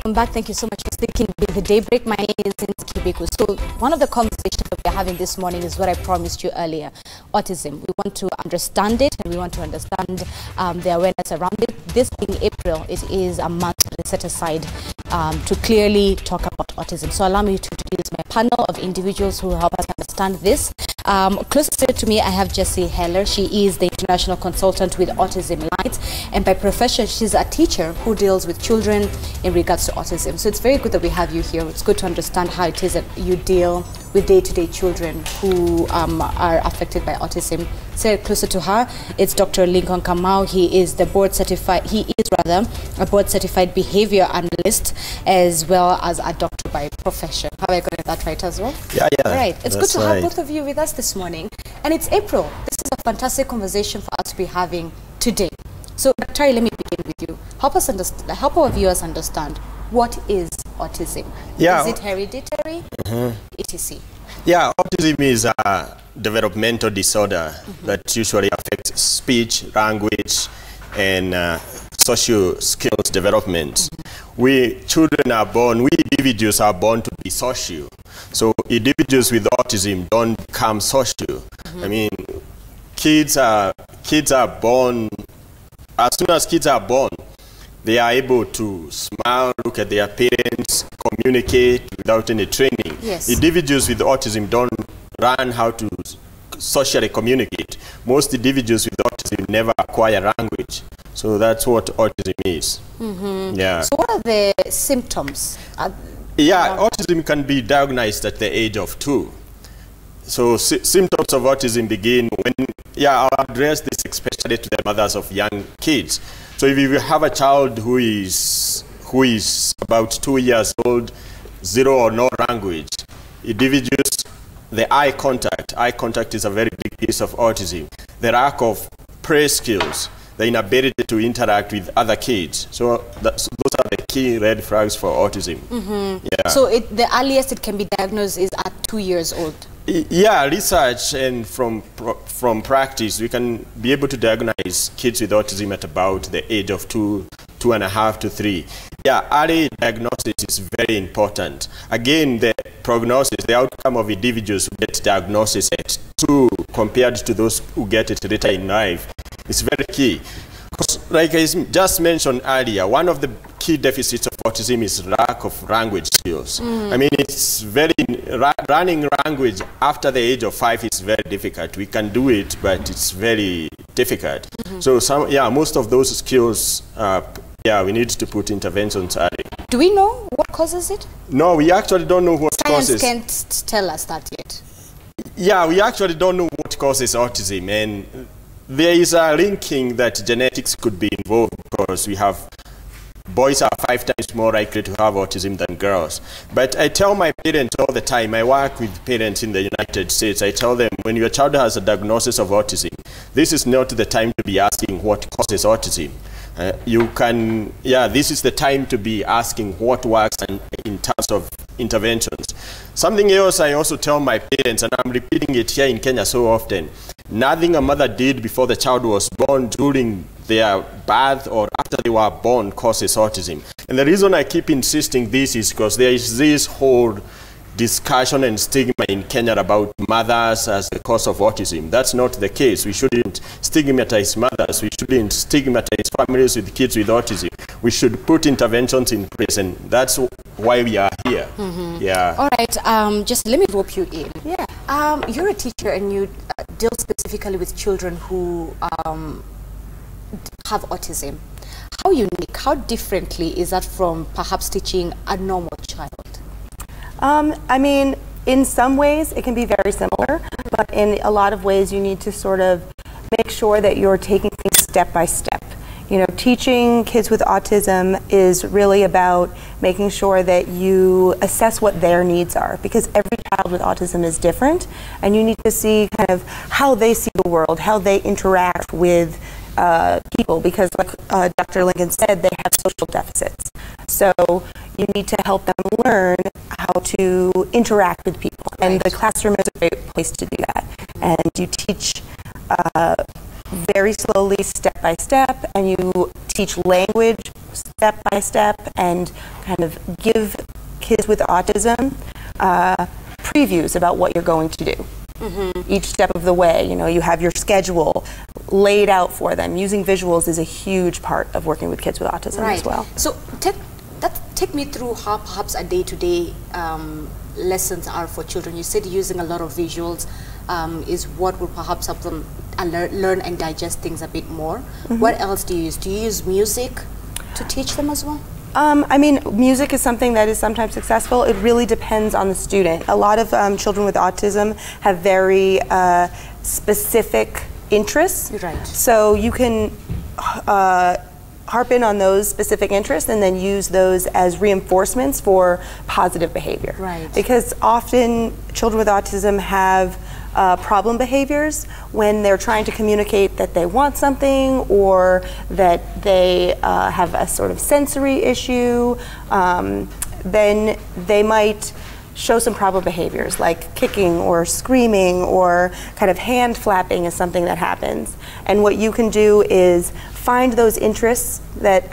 welcome back. Thank you so much for sticking with the Daybreak. My name is Zinski Beku. So one of the conversations that we're having this morning is what I promised you earlier, autism. We want to understand it, and we want to understand the awareness around it. This being April, it is a month that is set aside to clearly talk about autism. So allow me to introduce my panel of individuals who will help us understand this. Closest to me, I have Jessie Heller. She is the international consultant with Autism Light, and by profession, she's a teacher who deals with children in regards to autism. So it's very good that we have you here. It's good to understand how it is that you deal with day-to-day children who are affected by autism. So closer to her, it's Dr. Lincoln Kamau. He is a board-certified behavior analyst, as well as a doctor by profession. Have I got that right as well? Yeah. All right. It's good to have both of you with us this morning. And it's April. This is a fantastic conversation for us to be having today. So, Dr. let me begin with you. Help our viewers understand, what is autism? Yeah. Is it hereditary? etc. Yeah, autism is a developmental disorder that usually affects speech, language, and social skills development. We individuals are born to be social. So individuals with autism don't become social. I mean, kids are born, as soon as kids are born, they are able to smile, look at their parents, communicate without any training. Yes. Individuals with autism don't learn how to socially communicate. Most individuals with autism never acquire language. So that's what autism is. Yeah. So what are the symptoms? Autism can be diagnosed at the age of 2. So symptoms of autism begin when, I'll address this especially to the mothers of young kids. So if you have a child who is about 2 years old, 0 or no language, individuals, the eye contact is a very big piece of autism. The lack of play skills, the inability to interact with other kids. So those are the key red flags for autism. Yeah. So the earliest it can be diagnosed is at 2 years old? Yeah, research and from practice, we can be able to diagnose kids with autism at about the age of 2.5 to 3. Yeah, early diagnosis is very important. Again, the prognosis, the outcome of individuals who get diagnosis at 2 compared to those who get it later in life is very key. Because, like I just mentioned earlier, one of the key deficits of autism is lack of language skills. I mean, it's running language after the age of 5 is very difficult. We can do it, but it's very difficult. So most of those skills, we need to put interventions early. Do we know what causes it? No, we actually don't know what causes. Science can't tell us that yet. Yeah, we actually don't know what causes autism, and there is a linking that genetics could be involved, because we have boys are 5 times more likely to have autism than girls. But I tell my parents all the time, I work with parents in the United States, I tell them, when your child has a diagnosis of autism, this is not the time to be asking what causes autism. This is the time to be asking what works in terms of interventions. Something else I also tell my parents, and I'm repeating it here in Kenya so often, nothing a mother did before the child was born, during their birth, or after they were born causes autism. And the reason I keep insisting this is because there is this whole discussion and stigma in Kenya about mothers as the cause of autism. That's not the case. We shouldn't stigmatize mothers. We shouldn't stigmatize families with kids with autism. We should put interventions in place, and that's why we are here. Yeah. All right. Just let me rope you in. Yeah. You're a teacher, and you deal specifically with children who have autism. How unique, how differently is that from perhaps teaching a normal child? I mean, in some ways it can be very similar, but in a lot of ways you need to sort of make sure that you're taking things step by step. You know, teaching kids with autism is really about making sure that you assess what their needs are, because every child with autism is different, and you need to see kind of how they see the world, how they interact with people, because like Dr. Lincoln said, they have social deficits. So you need to help them learn how to interact with people. And the classroom is a great place to do that. And you teach very slowly, step by step, and you teach language step by step and kind of give kids with autism previews about what you're going to do. Each step of the way, you know, you have your schedule laid out for them. Using visuals is a huge part of working with kids with autism as well. So take me through how perhaps a day-to-day lessons are for children. You said using a lot of visuals is what will perhaps help them learn and digest things a bit more. What else do you use? Do you use music to teach them as well? I mean, music is something that is sometimes successful. It really depends on the student. A lot of children with autism have very specific interests. Right. So you can harp in on those specific interests and then use those as reinforcements for positive behavior. Right. Because often children with autism have problem behaviors when they're trying to communicate that they want something or that they have a sort of sensory issue. Then they might show some problem behaviors like kicking or screaming, or kind of hand flapping is something that happens. And what you can do is find those interests that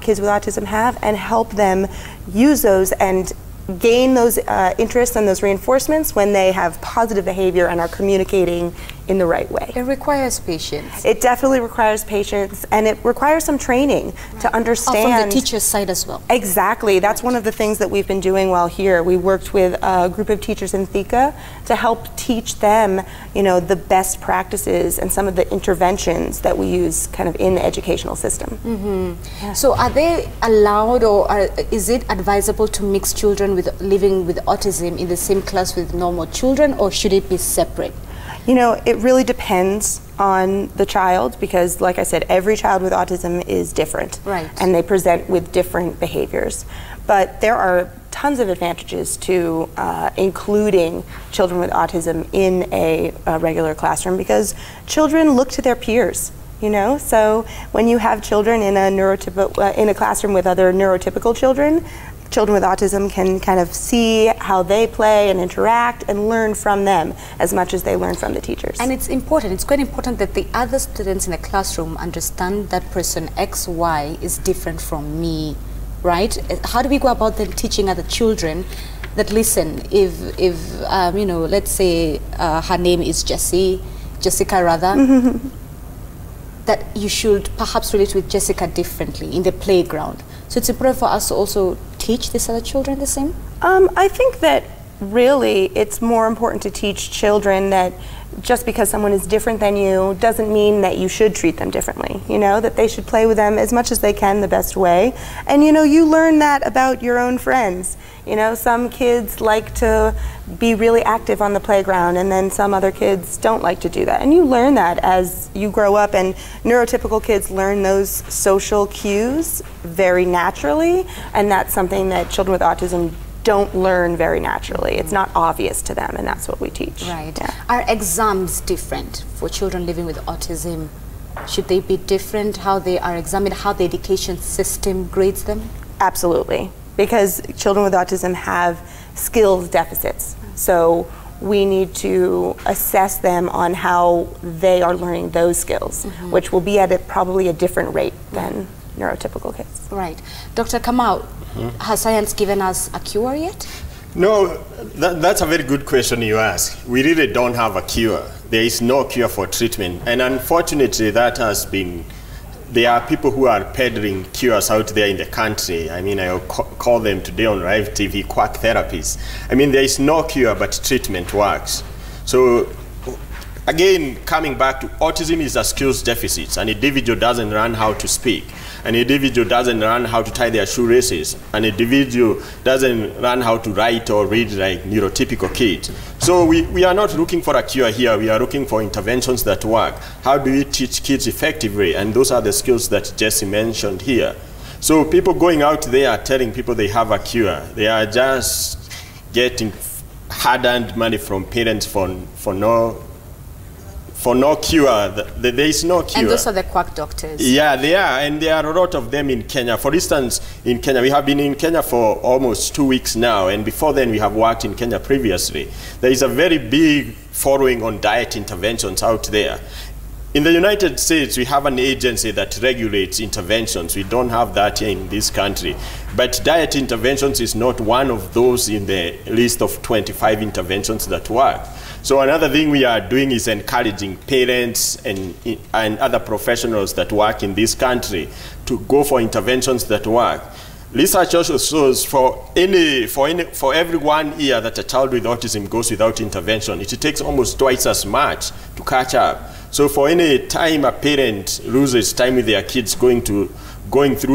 kids with autism have and help them use those and gain those interests and those reinforcements when they have positive behavior and are communicating in the right way. It requires patience. It definitely requires patience, and it requires some training to understand. From the teacher's side as well. Exactly. That's one of the things that we've been doing while here. We worked with a group of teachers in Thika to help teach them, you know, the best practices and some of the interventions that we use kind of in the educational system. Yeah. So are they allowed, or is it advisable to mix children living with autism in the same class with normal children, or should it be separate? You know, it really depends on the child because, like I said, every child with autism is different. Right. And they present with different behaviors. But there are tons of advantages to including children with autism in a regular classroom because children look to their peers. You know, so when you have children in a classroom with other neurotypical children with autism can kind of see how they play and interact and learn from them as much as they learn from the teachers. And it's quite important that the other students in the classroom understand that person X, Y is different from me, right? How do we go about then teaching other children that, listen, if you know, let's say her name is Jessica rather, that you should perhaps relate with Jessica differently in the playground. So it's important for us to also teach these other children the same? I think that really it's more important to teach children that just because someone is different than you doesn't mean that you should treat them differently, you know, that they should play with them as much as they can the best way. And you know, you learn that about your own friends. You know, some kids like to be really active on the playground and then some other kids don't like to do that. And you learn that as you grow up, and neurotypical kids learn those social cues very naturally, and that's something that children with autism don't learn very naturally. It's not obvious to them, and that's what we teach. Right. Yeah. Are exams different for children living with autism? Should they be different, how they are examined, how the education system grades them? Absolutely, because children with autism have skills deficits. So we need to assess them on how they are learning those skills, which will be at probably a different rate than neurotypical kids. Right. Dr. Kamau, has science given us a cure yet? No, that's a very good question you ask. We really don't have a cure. There is no cure for treatment. And unfortunately, that has been, there are people who are peddling cures out there in the country. I mean, I'll call them today on Live TV quack therapies. I mean, there is no cure, but treatment works. So again, coming back to autism is a skills deficit. An individual doesn't learn how to speak. An individual doesn't learn how to tie their shoelaces. An individual doesn't learn how to write or read like neurotypical kids. So we are not looking for a cure here. We are looking for interventions that work. How do we teach kids effectively? And those are the skills that Jesse mentioned here. So people going out there telling people they have a cure, they are just getting hard-earned money from parents for no cure. There is no cure. And those are the quack doctors. Yeah, they are, and there are a lot of them in Kenya. For instance, in Kenya, we have been in Kenya for almost 2 weeks now, and before then we have worked in Kenya previously. There is a very big following on diet interventions out there. in the United States, we have an agency that regulates interventions. We don't have that here in this country. But diet interventions is not one of those in the list of 25 interventions that work. So another thing we are doing is encouraging parents and other professionals that work in this country to go for interventions that work. Research also shows for every 1 year that a child with autism goes without intervention, it takes almost twice as much to catch up. So for any time a parent loses time with their kids going through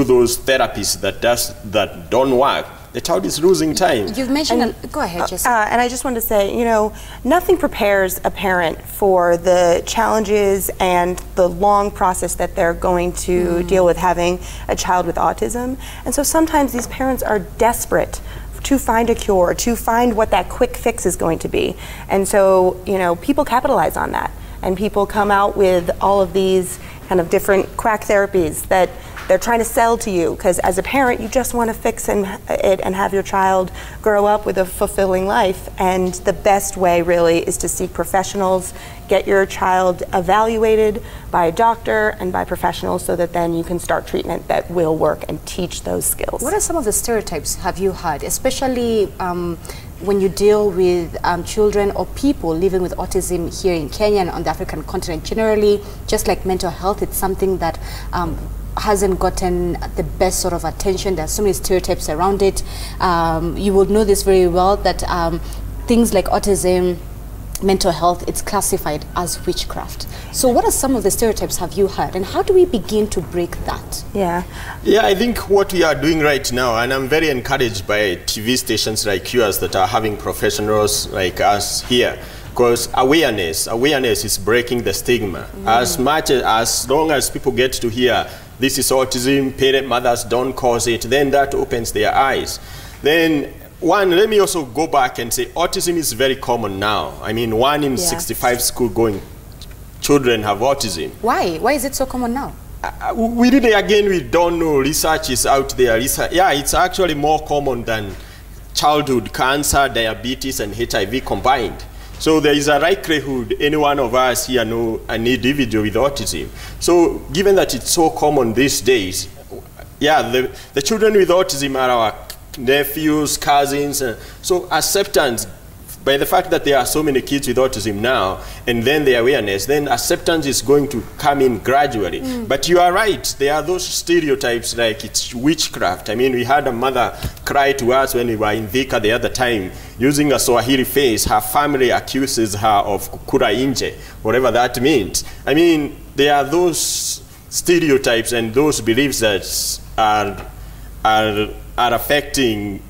those therapies that don't work, the child is losing time. You've mentioned, go ahead, Jessica. And I just wanted to say, you know, nothing prepares a parent for the challenges and the long process that they're going to deal with having a child with autism. And so sometimes these parents are desperate to find a cure, to find what that quick fix is going to be. And so, you know, people capitalize on that. And people come out with all of these kind of different quack therapies that they're trying to sell to you, because as a parent, you just want to fix it and have your child grow up with a fulfilling life. And the best way really is to seek professionals, get your child evaluated by a doctor and by professionals so that then you can start treatment that will work and teach those skills. What are some of the stereotypes have you heard, especially when you deal with children or people living with autism here in Kenya and on the African continent generally? Just like mental health, it's something that hasn't gotten the best sort of attention. There's so many stereotypes around it. You will know this very well, that things like autism, mental health, it's classified as witchcraft. So what are some of the stereotypes have you heard, and how do we begin to break that? Yeah, I think what we are doing right now, and I'm very encouraged by TV stations like yours that are having professionals like us here, because awareness is breaking the stigma. As long as people get to hear this is autism, parent mothers don't cause it, then that opens their eyes. Then let me also go back and say autism is very common now. I mean, 1 in 65 school-going children have autism. Why? Why is it so common now? We don't know. Research is out there. It's actually more common than childhood cancer, diabetes, and HIV combined. So there is a likelihood any one of us here know an individual with autism. So given that it's so common these days, the children with autism are our nephews, cousins. So acceptance, by the fact that there are so many kids with autism now, and then the awareness, then acceptance is going to come in gradually. But you are right, there are those stereotypes like it's witchcraft. I mean, we had a mother cry to us when we were in Thika the other time, using a Swahili phrase. Her family accuses her of kukura inje, whatever that means. I mean, there are those stereotypes and those beliefs that are affecting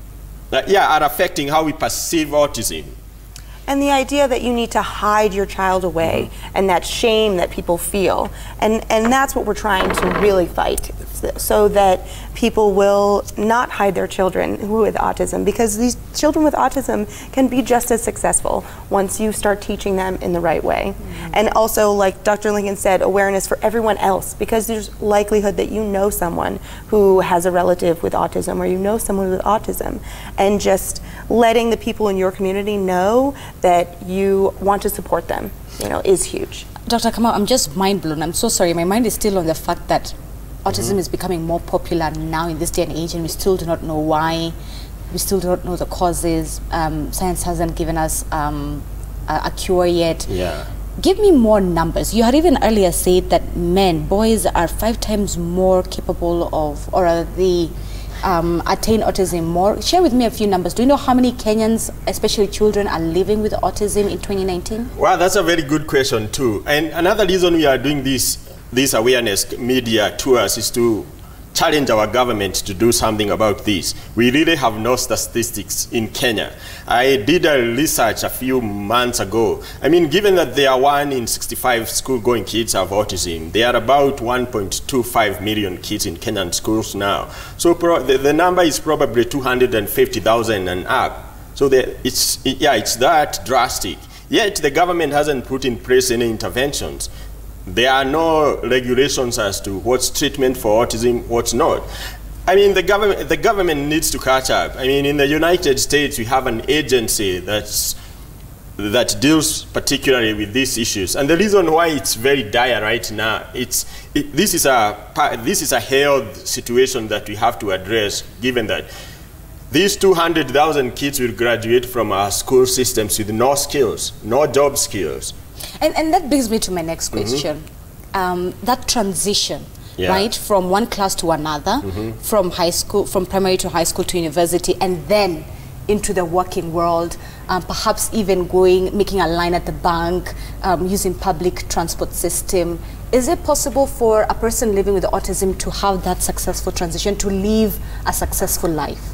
how we perceive autism. And the idea that you need to hide your child away, and that shame that people feel. And that's what we're trying to really fight, so that people will not hide their children with autism, because these children with autism can be just as successful once you start teaching them in the right way. And also, like Dr. Lincoln said, awareness for everyone else, because there's likelihood that you know someone who has a relative with autism, or you know someone with autism, and just letting the people in your community know that you want to support them, is huge. Dr. Kamau, I'm just mind blown. I'm so sorry. My mind is still on the fact that autism is becoming more popular now in this day and age, and we still do not know why. We still don't know the causes. Science hasn't given us a cure yet. Yeah. Give me more numbers. You had even earlier said that boys are 5 times more capable of, or they attain autism more. Share with me a few numbers. Do you know how many Kenyans, especially children, are living with autism in 2019? Well, that's a very good question too. And another reason we are doing this awareness media tours is to challenge our government to do something about this. We really have no statistics in Kenya. I did a research a few months ago. I mean, given that there are 1 in 65 school-going kids have autism, there are about 1.25 million kids in Kenyan schools now. So the number is probably 250,000 and up. So it's that drastic. Yet the government hasn't put in place any interventions. There are no regulations as to what's treatment for autism, what's not. I mean, the government needs to catch up. I mean, in the United States, we have an agency that's that deals particularly with these issues. And the reason why it's very dire right now, this is a health situation that we have to address, given that these 200,000 kids will graduate from our school systems with no skills, no job skills. And that brings me to my next question. That transition, right, from one class to another, from high school, from primary to high school to university, and then into the working world, perhaps even making a line at the bank, using public transport system. Is it possible for a person living with autism to have that successful transition, to live a successful life?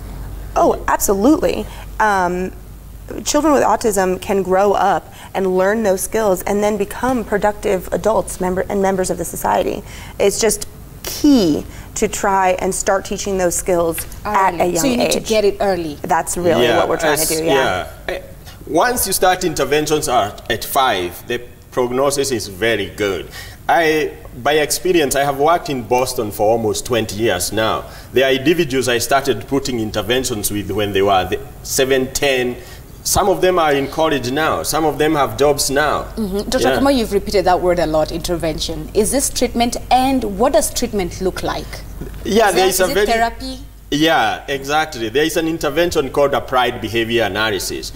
Oh, absolutely. Children with autism can grow up and learn those skills and then become productive adults and members of the society. It's just key to try and start teaching those skills at a young age. So you need to get it early. That's really what we're trying to do, Once you start interventions at 5, the prognosis is very good. By experience, I have worked in Boston for almost 20 years now. There are individuals I started putting interventions with when they were 7, 10. Some of them are in college now. Some of them have jobs now. Dr. Kamau, you've repeated that word a lot, intervention. Is this treatment, and what does treatment look like? Yeah, is it therapy? Yeah, exactly. There is an intervention called applied behavior analysis.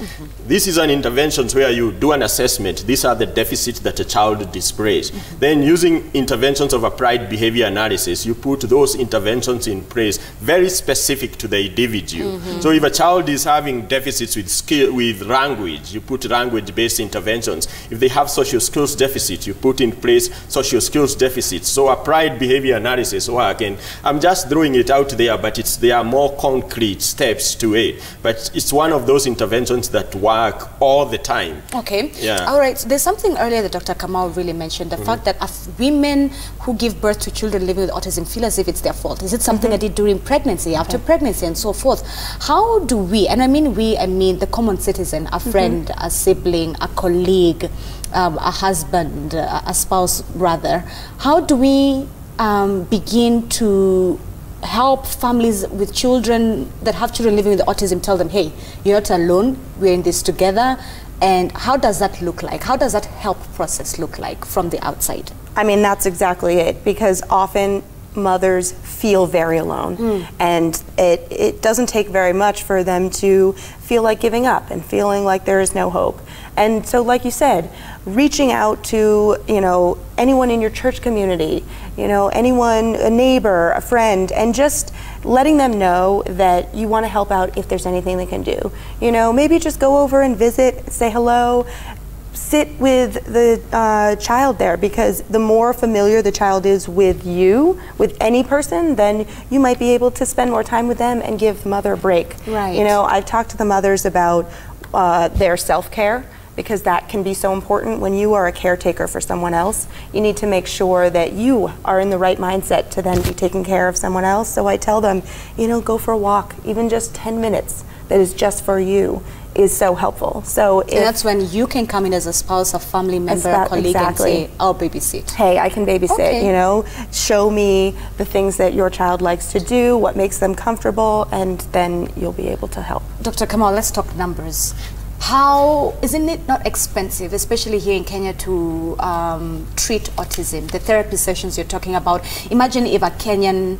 This is an intervention where you do an assessment. These are the deficits that a child displays. Then using interventions of applied behavior analysis, you put those interventions in place very specific to the individual. So if a child is having deficits with language, you put language-based interventions. If they have social skills deficits, you put in place social skills deficits. So applied behavior analysis work, and I'm just throwing it out there, but there are more concrete steps to it. But it's one of those interventions that work all the time. Okay. Yeah. All right. So there's something earlier that Dr. Kamau really mentioned, the fact that women who give birth to children living with autism feel as if it's their fault. Is it something they did during pregnancy, after pregnancy, and so forth? How do we, and I mean we, I mean the common citizen, a friend, a sibling, a colleague, a husband, a spouse rather, how do we begin to help families with children that have children living with autism, tell them, hey, you're not alone, we're in this together? And how does that look like? How does that help process look like from the outside? I mean, that's exactly it, because often mothers feel very alone, and it doesn't take very much for them to feel like giving up and feeling like there is no hope. And so, like you said, reaching out to, you know, anyone in your church community, you know, anyone, a neighbor, a friend, and just letting them know that you want to help out if there's anything they can do. You know, maybe just go over and visit, say hello, sit with the child there, because the more familiar the child is with you, with any person, then you might be able to spend more time with them and give the mother a break. Right. You know, I've talked to the mothers about their self-care, because that can be so important. When you are a caretaker for someone else, you need to make sure that you are in the right mindset to then be taking care of someone else. So I tell them, you know, go for a walk, even just 10 minutes that is just for you is so helpful. So that's when you can come in as a spouse, a family member, a colleague, and say, I'll babysit. Hey, I can babysit, you know, show me the things that your child likes to do, what makes them comfortable, and then you'll be able to help. Dr. Kamau, let's talk numbers. How, isn't it not expensive, especially here in Kenya, to treat autism? The therapy sessions you're talking about. Imagine if a Kenyan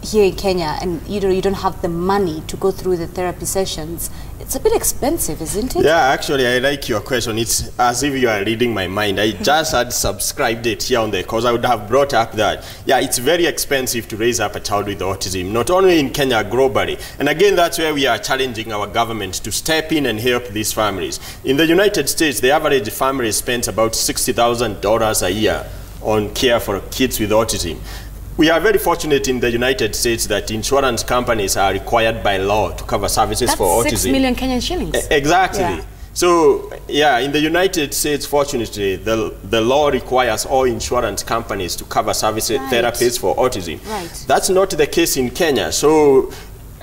here in Kenya and you don't have the money to go through the therapy sessions. It's a bit expensive, isn't it? Yeah, actually, I like your question. It's as if you are reading my mind. I just had subscribed it here on there because I would have brought up that, yeah, it's very expensive to raise up a child with autism, not only in Kenya, globally. And again, that's where we are challenging our government to step in and help these families. In the United States, the average family spends about $60,000 a year on care for kids with autism. We are very fortunate in the United States that insurance companies are required by law to cover services for autism. That's 6 million Kenyan shillings. Exactly. Yeah. So, yeah, in the United States, fortunately, the law requires all insurance companies to cover services, therapies for autism. Right. That's not the case in Kenya. So,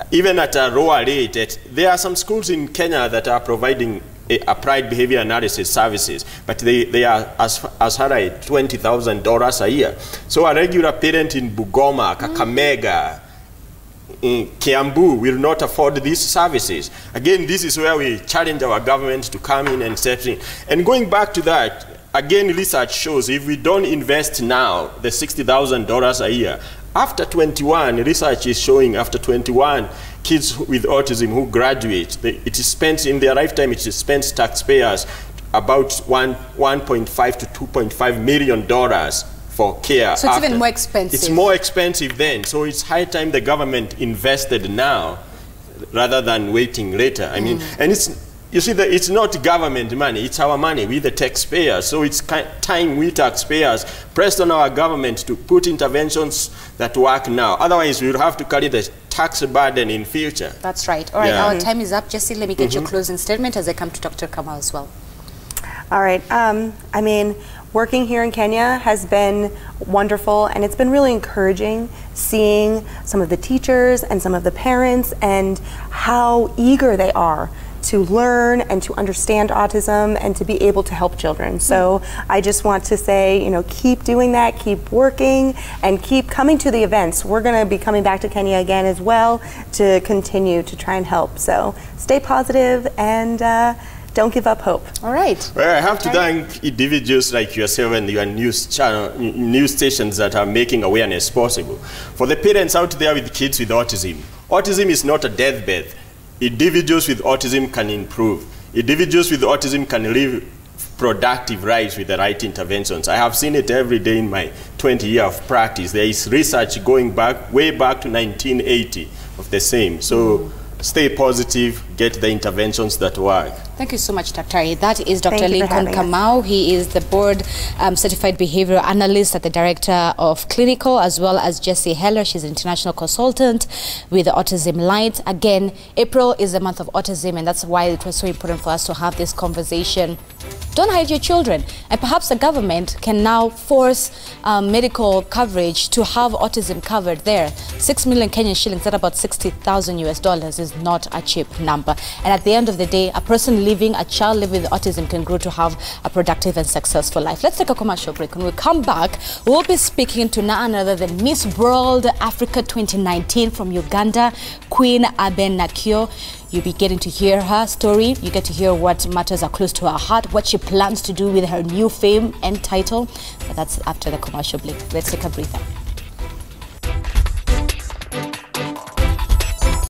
even at a lower rate, there are some schools in Kenya that are providing applied behavior analysis services, but they are as high as $20,000 a year. So a regular parent in Bugoma, Kakamega, Kiambu will not afford these services. Again, this is where we challenge our government to come in and step in. And going back to that, again, research shows if we don't invest now, the $60,000 a year, after 21, research is showing after 21, kids with autism who graduate, it is spent in their lifetime, it is spent taxpayers about $1.5 to $2.5 million for care. So it's even more expensive. It's more expensive then. So it's high time the government invested now rather than waiting later. I mean, and you see, it's not government money, it's our money, we the taxpayers. So it's time we taxpayers pressed on our government to put interventions that work now. Otherwise, we'll have to carry the tax burden in future. That's right. All right, our time is up. Jessie, let me get your closing statement as I come to Dr. Kamau as well. All right. I mean, working here in Kenya has been wonderful, and it's been really encouraging seeing some of the teachers and some of the parents and how eager they are to learn and to understand autism and to be able to help children. So I just want to say, you know, keep doing that, keep working, and keep coming to the events. We're going to be coming back to Kenya again as well to continue to try and help. So stay positive and don't give up hope. All right. Well, I have to thank individuals like yourself and your news stations that are making awareness possible. For the parents out there with kids with autism, autism is not a deathbed. Individuals with autism can improve. Individuals with autism can live productive lives with the right interventions. I have seen it every day in my 20 years of practice. There is research going back, way back to 1980 of the same. So stay positive, get the interventions that work. Thank you so much, Dr. That is Dr. Lincoln Kamau. He is the board certified behavioral analyst at the director of clinical, as well as Jessie Heller. She's an international consultant with Autism Light. Again, April is the month of autism, and that's why it was so important for us to have this conversation. Don't hide your children. And perhaps the government can now force medical coverage to have autism covered there. 6 million Kenyan shillings, that's about $60,000 US, is not a cheap number. And at the end of the day, a child living with autism can grow to have a productive and successful life. Let's take a commercial break. When we come back, we'll be speaking to none other than Miss World Africa 2019 from Uganda, Queen Aben Nakio. You'll be getting to hear her story. You get to hear what matters are close to her heart, what she plans to do with her new fame and title. But that's after the commercial break. Let's take a breather.